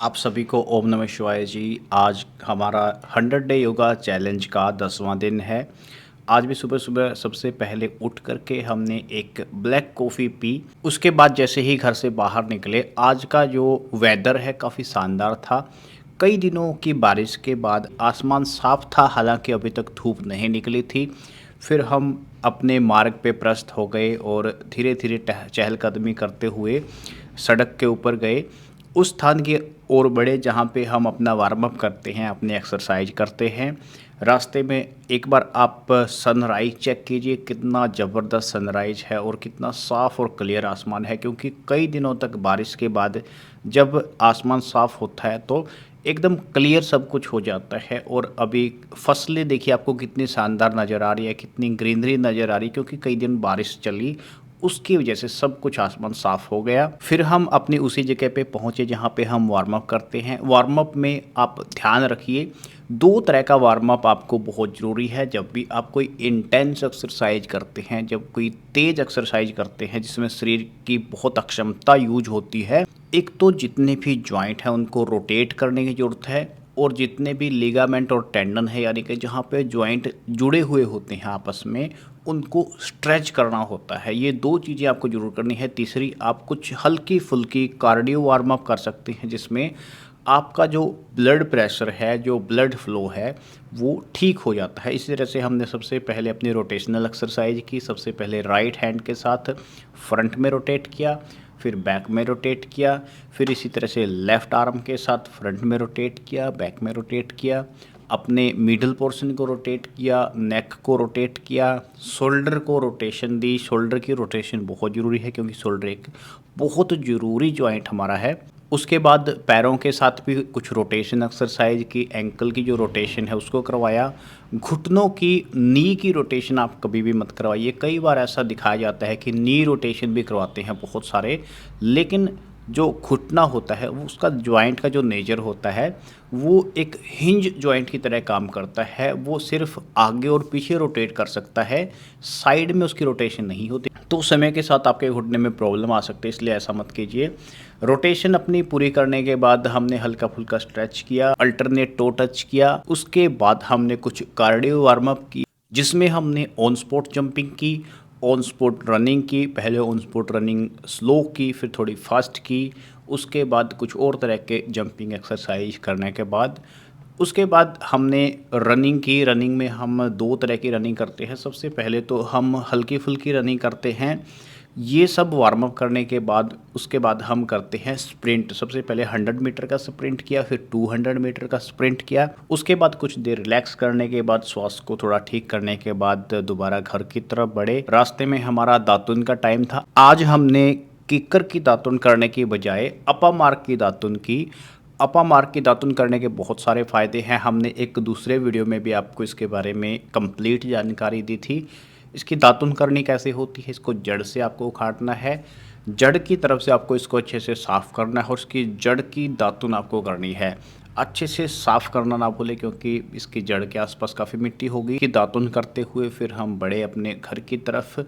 आप सभी को ओम नमः शिवाय जी। आज हमारा 100 डे योगा चैलेंज का 10वां दिन है। आज भी सुबह-सुबह सबसे पहले उठ कर के हमने एक ब्लैक कॉफ़ी पी। उसके बाद जैसे ही घर से बाहर निकले, आज का जो वेदर है काफ़ी शानदार था। कई दिनों की बारिश के बाद आसमान साफ था, हालाँकि अभी तक धूप नहीं निकली थी। फिर हम अपने मार्ग पे प्रस्थ हो गए और धीरे-धीरे चहलकदमी करते हुए सड़क के ऊपर गए। उस स्थान की ओर बढ़े जहाँ पे हम अपना वार्म अप करते हैं, अपनी एक्सरसाइज करते हैं। रास्ते में एक बार आप सनराइज़ चेक कीजिए, कितना ज़बरदस्त सनराइज़ है और कितना साफ़ और क्लियर आसमान है, क्योंकि कई दिनों तक बारिश के बाद जब आसमान साफ़ होता है तो एकदम क्लियर सब कुछ हो जाता है। और अभी फसलें देखिए आपको कितनी शानदार नज़र आ रही है, कितनी ग्रीनरी नज़र आ रही है, क्योंकि कई दिन बारिश चली, उसकी वजह से सब कुछ आसमान साफ़ हो गया। फिर हम अपनी उसी जगह पे पहुँचे जहाँ पे हम वार्म अप करते हैं। वार्म अप में आप ध्यान रखिए, 2 तरह का वार्म अप आपको बहुत ज़रूरी है जब भी आप कोई इंटेंस एक्सरसाइज करते हैं, जब कोई तेज़ एक्सरसाइज करते हैं जिसमें शरीर की बहुत अक्षमता यूज़ होती है। एक तो जितने भी जॉइंट हैं उनको रोटेट करने की ज़रूरत है, और जितने भी लिगामेंट और टेंडन है, यानी कि जहाँ पे जॉइंट जुड़े हुए होते हैं आपस में, उनको स्ट्रेच करना होता है। ये 2 चीज़ें आपको ज़रूर करनी है। तीसरी, आप कुछ हल्की-फुल्की कार्डियो वार्म अप कर सकते हैं, जिसमें आपका जो ब्लड प्रेशर है, जो ब्लड फ्लो है, वो ठीक हो जाता है। इसी तरह से हमने सबसे पहले अपनी रोटेशनल एक्सरसाइज की। सबसे पहले राइट हैंड के साथ फ्रंट में रोटेट किया, फिर बैक में रोटेट किया, फिर इसी तरह से लेफ़्ट आर्म के साथ फ्रंट में रोटेट किया, बैक में रोटेट किया, अपने मिडल पोर्शन को रोटेट किया, नेक को रोटेट किया, शोल्डर को रोटेशन दी। शोल्डर की रोटेशन बहुत ज़रूरी है, क्योंकि शोल्डर एक बहुत ज़रूरी जॉइंट हमारा है। उसके बाद पैरों के साथ भी कुछ रोटेशन एक्सरसाइज की। एंकल की जो रोटेशन है उसको करवाया। घुटनों की, नी की रोटेशन आप कभी भी मत करवाइए। कई बार ऐसा दिखाया जाता है कि नी रोटेशन भी करवाते हैं बहुत सारे, लेकिन जो घुटना होता है वो, उसका जॉइंट का जो नेचर होता है वो एक हिंज जॉइंट की तरह काम करता है। वो सिर्फ आगे और पीछे रोटेट कर सकता है, साइड में उसकी रोटेशन नहीं होती। तो समय के साथ आपके घुटने में प्रॉब्लम आ सकती है, इसलिए ऐसा मत कीजिए। रोटेशन अपनी पूरी करने के बाद हमने हल्का फुल्का स्ट्रेच किया, अल्टरनेट टो टच किया। उसके बाद हमने कुछ कार्डियो वार्म अप की, जिसमें हमने ऑन स्पॉट जंपिंग की, ऑन स्पॉट रनिंग की। पहले ऑन स्पॉट रनिंग स्लो की, फिर थोड़ी फास्ट की। उसके बाद कुछ और तरह के जंपिंग एक्सरसाइज करने के बाद, उसके बाद हमने रनिंग की। रनिंग में हम 2 तरह की रनिंग करते हैं। सबसे पहले तो हम हल्की फुल्की रनिंग करते हैं। ये सब वार्म अप करने के बाद उसके बाद हम करते हैं स्प्रिंट। सबसे पहले 100 मीटर का स्प्रिंट किया, फिर 200 मीटर का स्प्रिंट किया। उसके बाद कुछ देर रिलैक्स करने के बाद, श्वास को थोड़ा ठीक करने के बाद दोबारा घर की तरफ बढ़े। रास्ते में हमारा दातुन का टाइम था। आज हमने किक्कर की दातुन करने की बजाय अपा मार्क की दातुन की। अपा मार्क की दातुन करने के बहुत सारे फ़ायदे हैं। हमने एक दूसरे वीडियो में भी आपको इसके बारे में कंप्लीट जानकारी दी थी। इसकी दातुन करनी कैसे होती है, इसको जड़ से आपको उखाड़ना है। जड़ की तरफ से आपको इसको अच्छे से साफ़ करना है, और उसकी जड़ की दातुन आपको करनी है। अच्छे से साफ़ करना ना भूलें, क्योंकि इसकी जड़ के आसपास काफ़ी मिट्टी होगी। कि दातुन करते हुए फिर हम बढ़े अपने घर की तरफ।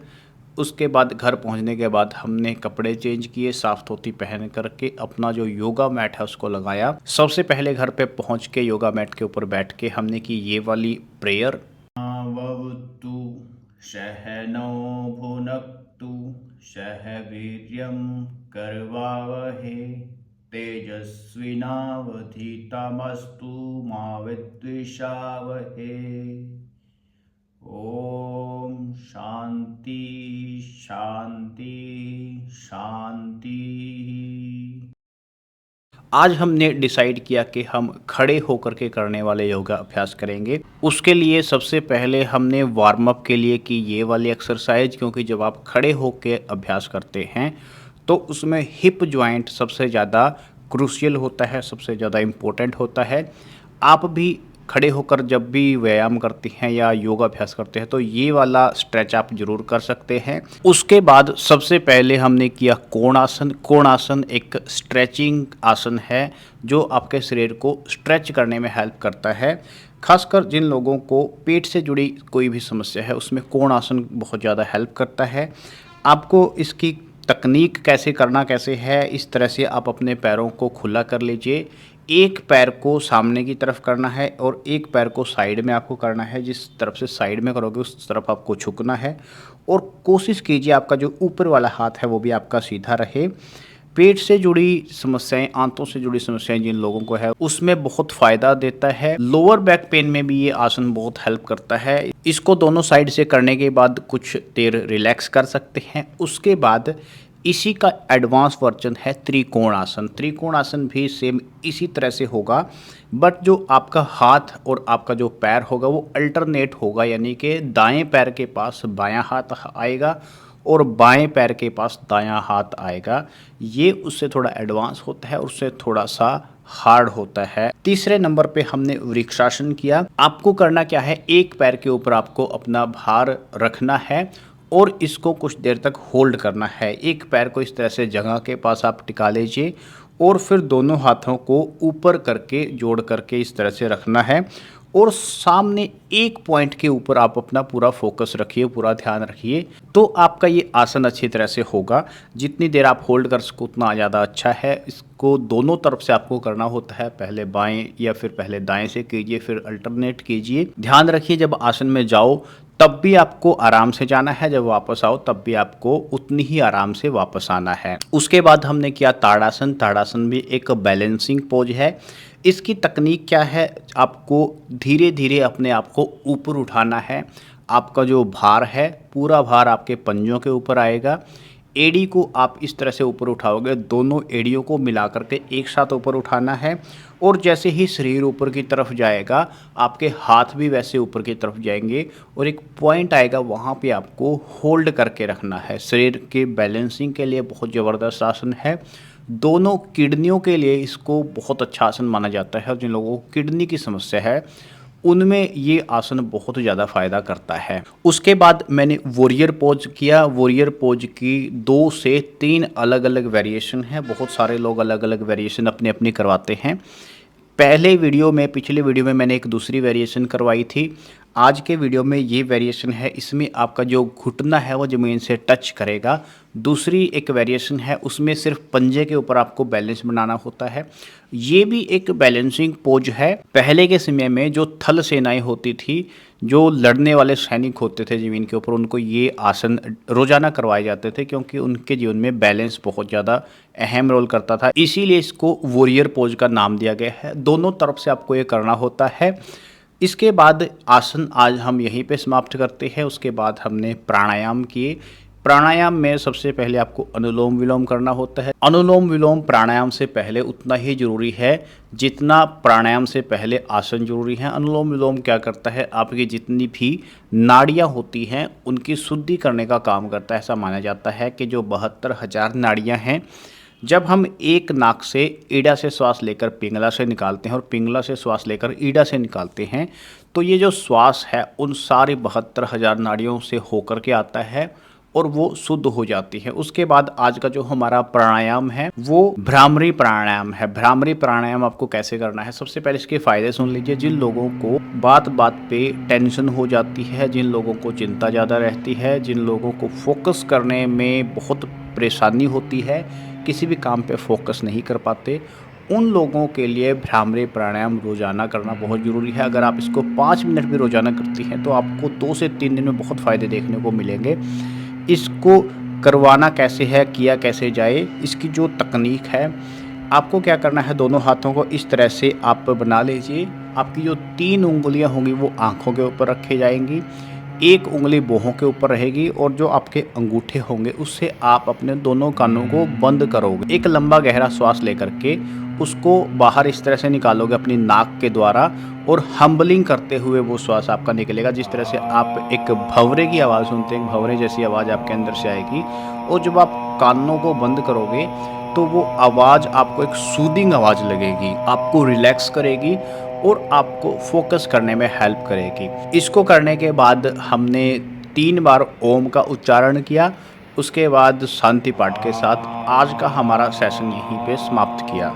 उसके बाद घर पहुंचने के बाद हमने कपड़े चेंज किए, साफ़ धोती पहन करके अपना जो योगा मैट है उसको लगाया। सबसे पहले घर पे पहुंच के योगा मैट के ऊपर बैठ के हमने की ये वाली प्रेयर। ववतु सहनौ भुनक्तु सह वीर्यं करवावहे तेजस्विनावधीतमस्तु मा विद्विषावहे। ओम शांति शांति शांति। आज हमने डिसाइड किया कि हम खड़े होकर के करने वाले योगा अभ्यास करेंगे। उसके लिए सबसे पहले हमने वार्म अप के लिए की ये वाली एक्सरसाइज, क्योंकि जब आप खड़े होकर अभ्यास करते हैं तो उसमें हिप जॉइंट सबसे ज़्यादा क्रूशियल होता है, सबसे ज़्यादा इम्पोर्टेंट होता है। आप भी खड़े होकर जब भी व्यायाम करते हैं या योगा अभ्यास करते हैं तो ये वाला स्ट्रेच आप ज़रूर कर सकते हैं। उसके बाद सबसे पहले हमने किया कोणासन। कोणासन एक स्ट्रेचिंग आसन है जो आपके शरीर को स्ट्रेच करने में हेल्प करता है। खासकर जिन लोगों को पेट से जुड़ी कोई भी समस्या है उसमें कोणासन बहुत ज़्यादा हेल्प करता है। आपको इसकी तकनीक कैसे करना कैसे है, इस तरह से आप अपने पैरों को खुला कर लीजिए। एक पैर को सामने की तरफ करना है और एक पैर को साइड में आपको करना है। जिस तरफ से साइड में करोगे उस तरफ आपको झुकना है और कोशिश कीजिए आपका जो ऊपर वाला हाथ है वो भी आपका सीधा रहे। पेट से जुड़ी समस्याएं, आंतों से जुड़ी समस्याएं जिन लोगों को है उसमें बहुत फ़ायदा देता है। लोअर बैक पेन में भी ये आसन बहुत हेल्प करता है। इसको दोनों साइड से करने के बाद कुछ देर रिलैक्स कर सकते हैं। उसके बाद इसी का एडवांस वर्जन है त्रिकोण आसन। त्रिकोण आसन भी सेम इसी तरह से होगा, बट जो आपका हाथ और आपका जो पैर होगा वो अल्टरनेट होगा, यानी कि दाएं पैर के पास बायां हाथ आएगा और बाएं पैर के पास दायां हाथ आएगा। ये उससे थोड़ा एडवांस होता है, उससे थोड़ा सा हार्ड होता है। तीसरे नंबर पे हमने वृक्षासन किया। आपको करना क्या है, एक पैर के ऊपर आपको अपना भार रखना है और इसको कुछ देर तक होल्ड करना है। एक पैर को इस तरह से जगह के पास आप टिका लीजिए और फिर दोनों हाथों को ऊपर करके जोड़ करके इस तरह से रखना है और सामने एक पॉइंट के ऊपर आप अपना पूरा फोकस रखिए, पूरा ध्यान रखिए, तो आपका ये आसन अच्छी तरह से होगा। जितनी देर आप होल्ड कर सको उतना ज़्यादा अच्छा है। इसको दोनों तरफ से आपको करना होता है, पहले बाएं या फिर पहले दाएं से कीजिए, फिर अल्टरनेट कीजिए। ध्यान रखिए जब आसन में जाओ तब भी आपको आराम से जाना है, जब वापस आओ तब भी आपको उतनी ही आराम से वापस आना है। उसके बाद हमने किया ताड़ासन। ताड़ासन भी एक बैलेंसिंग पोज है। इसकी तकनीक क्या है, आपको धीरे धीरे अपने आप को ऊपर उठाना है। आपका जो भार है पूरा भार आपके पंजों के ऊपर आएगा। एड़ी को आप इस तरह से ऊपर उठाओगे, दोनों एड़ियों को मिला करके एक साथ ऊपर उठाना है और जैसे ही शरीर ऊपर की तरफ जाएगा आपके हाथ भी वैसे ऊपर की तरफ जाएंगे और एक पॉइंट आएगा, वहाँ पे आपको होल्ड करके रखना है। शरीर के बैलेंसिंग के लिए बहुत ज़बरदस्त आसन है। दोनों किडनियों के लिए इसको बहुत अच्छा आसन माना जाता है और जिन लोगों को किडनी की समस्या है उनमें ये आसन बहुत ज़्यादा फ़ायदा करता है। उसके बाद मैंने वॉरियर पोज किया। वॉरियर पोज की 2 से 3 अलग अलग वेरिएशन है। बहुत सारे लोग अलग अलग वेरिएशन अपनी अपनी करवाते हैं। पिछले वीडियो में मैंने एक दूसरी वेरिएशन करवाई थी। आज के वीडियो में ये वेरिएशन है, इसमें आपका जो घुटना है वो ज़मीन से टच करेगा। दूसरी एक वेरिएशन है, उसमें सिर्फ पंजे के ऊपर आपको बैलेंस बनाना होता है। ये भी एक बैलेंसिंग पोज है। पहले के समय में जो थल सेनाएं होती थी, जो लड़ने वाले सैनिक होते थे ज़मीन के ऊपर, उनको ये आसन रोज़ाना करवाए जाते थे क्योंकि उनके जीवन में बैलेंस बहुत ज़्यादा अहम रोल करता था। इसीलिए इसको वॉरियर पोज का नाम दिया गया है। दोनों तरफ से आपको ये करना होता है। इसके बाद आसन आज हम यहीं पे समाप्त करते हैं। उसके बाद हमने प्राणायाम किए। प्राणायाम में सबसे पहले आपको अनुलोम विलोम करना होता है। अनुलोम विलोम प्राणायाम से पहले उतना ही जरूरी है जितना प्राणायाम से पहले आसन जरूरी है। अनुलोम विलोम क्या करता है, आपकी जितनी भी नाड़ियाँ होती हैं उनकी शुद्धि करने का काम करता है। ऐसा माना जाता है कि जो 72,000 नाड़ियाँ हैं, जब हम एक नाक से ईड़ा से श्वास लेकर पिंगला से निकालते हैं और पिंगला से श्वास लेकर ईड़ा से निकालते हैं, तो ये जो श्वास है उन सारी 72,000 नाड़ियों से होकर के आता है और वो शुद्ध हो जाती है। उसके बाद आज का जो हमारा प्राणायाम है वो भ्रामरी प्राणायाम है। भ्रामरी प्राणायाम आपको कैसे करना है, सबसे पहले इसके फायदे सुन लीजिए। जिन लोगों को बात बात पे टेंशन हो जाती है, जिन लोगों को चिंता ज़्यादा रहती है, जिन लोगों को फोकस करने में बहुत परेशानी होती है, किसी भी काम पे फोकस नहीं कर पाते, उन लोगों के लिए भ्रामरी प्राणायाम रोज़ाना करना बहुत ज़रूरी है। अगर आप इसको 5 मिनट भी रोज़ाना करती हैं तो आपको 2 से 3 दिन में बहुत फ़ायदे देखने को मिलेंगे। इसको करवाना कैसे है, किया कैसे जाए, इसकी जो तकनीक है, आपको क्या करना है, दोनों हाथों को इस तरह से आप बना लीजिए। आपकी जो 3 उंगलियां होंगी वो आँखों के ऊपर रखी जाएंगी, एक उंगली बाहों के ऊपर रहेगी और जो आपके अंगूठे होंगे उससे आप अपने दोनों कानों को बंद करोगे। एक लंबा गहरा श्वास लेकर के उसको बाहर इस तरह से निकालोगे अपनी नाक के द्वारा और हम्बलिंग करते हुए वो श्वास आपका निकलेगा। जिस तरह से आप एक भंवरे की आवाज़ सुनते हैं, भंवरे जैसी आवाज़ आपके अंदर से आएगी और जब आप कानों को बंद करोगे तो वो आवाज़ आपको एक सूदिंग आवाज़ लगेगी, आपको रिलैक्स करेगी और आपको फोकस करने में हेल्प करेगी। इसको करने के बाद हमने 3 बार ओम का उच्चारण किया। उसके बाद शांति पाठ के साथ आज का हमारा सेशन यहीं पे समाप्त किया।